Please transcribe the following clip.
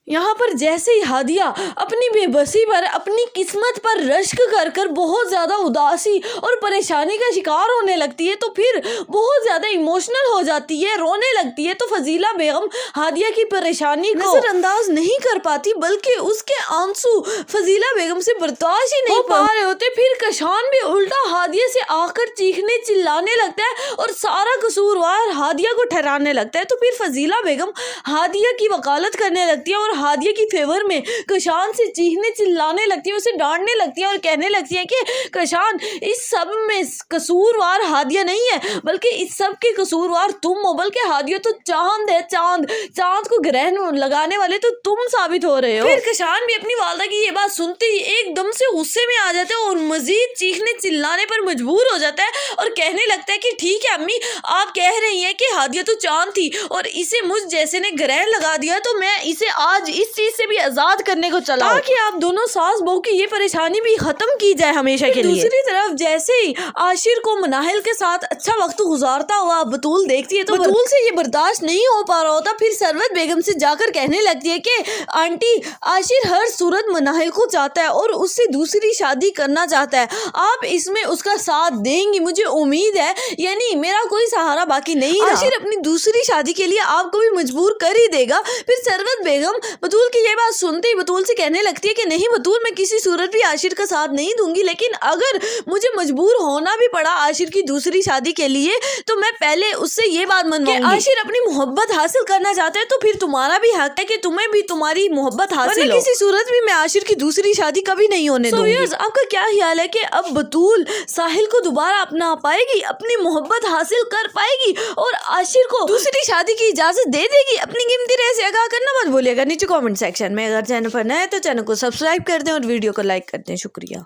यहाँ पर जैसे ही हादिया अपनी बेबसी पर, अपनी किस्मत पर रश्क कर कर बहुत ज़्यादा उदासी और परेशानी का शिकार होने लगती है, तो फिर बहुत ज़्यादा इमोशनल हो जाती है, रोने लगती है। तो फजीला बेगम हादिया की परेशानी को नजरअंदाज नहीं कर पाती, बल्कि उसके आंसू फजीला बेगम से बर्दाश्त ही नहीं पा रहे होते। फिर कशान भी उल्टा हादिया से आकर चीखने चिल्लाने लगता है और सारा कसूरवार हादिया को ठहराने लगता है। तो फिर फजीला बेगम हादिया की वकालत करने लगती है और हादिया की फेवर में कशान से चीखने चिल्लाने लगती है, उसे डांटने लगती है और कहने लगती है कि कशान, इस सब में कसूरवार हादिया नहीं है, बल्कि इस सब के कसूरवार तुम हो। बल्कि हादिया तो चांद है, चांद को ग्रहण लगाने वाले तो तुम साबित हो रहे हो। फिर कशान भी अपनी वालदा की ये बात सुनते ही एकदम से गुस्से में आ जाता है और मजीद चीखने चिल्लाने पर मजबूर हो जाता है और कहने लगता है कि ठीक है अम्मी, आप कह रही हैं कि हादिया तो चांद थी और इसे मुझ जैसे ने ग्रहण लगा दिया, तो मैं इसे आज इस चीज से भी आजाद करने को चला, ताकि आप दोनों सास बहू की ये परेशानी भी खत्म की जाए हमेशा के लिए। दूसरी तरफ जैसे ही आशिर को मनाहिल के साथ अच्छा वक्त गुजारता हुआ बतूल देखती है, तो बतूल से ये बर्दाश्त नहीं हो पा रहा होता। फिर सरवत बेगम से जाकर कहने लगती है कि आंटी, आशिर हर सूरत मनाहिल को चाहता है और उससे दूसरी शादी करना चाहता है, आप इसमें उसका साथ देंगी, मुझे उम्मीद है, यानी मेरा कोई सहारा बाकी नहीं रहा। आशिर अपनी दूसरी शादी के लिए आपको भी मजबूर कर ही देगा। फिर सरवत बेगम बतूल की ये बात सुनते ही बतूल से कहने लगती है कि नहीं बतूल, मैं किसी सूरत भी आशिर का साथ नहीं दूंगी, लेकिन अगर मुझे मजबूर होना भी पड़ा आशिर की दूसरी शादी के लिए, तो मैं पहले उससे ये बात मनवाऊंगी कि आशिर अपनी मोहब्बत हासिल करना चाहता है, तो फिर तुम्हारा भी हक है कि तुम्हें भी तुम्हारी मोहब्बत हासिल हो। किसी सूरत भी मैं आशिर की दूसरी शादी कभी नहीं होने दूंगी। आपका क्या ख्याल है कि अब बतूल साहिल को दोबारा अपना पाएगी, अपनी मोहब्बत हासिल कर पाएगी और आशिर को दूसरी शादी की इजाजत दे देगी? अपनी कीमती राय से आगाह करना मत भूलिएगा नीचे कमेंट सेक्शन में। अगर चैनल पर नए हैं तो चैनल को सब्सक्राइब कर दें और वीडियो को लाइक कर दें। शुक्रिया।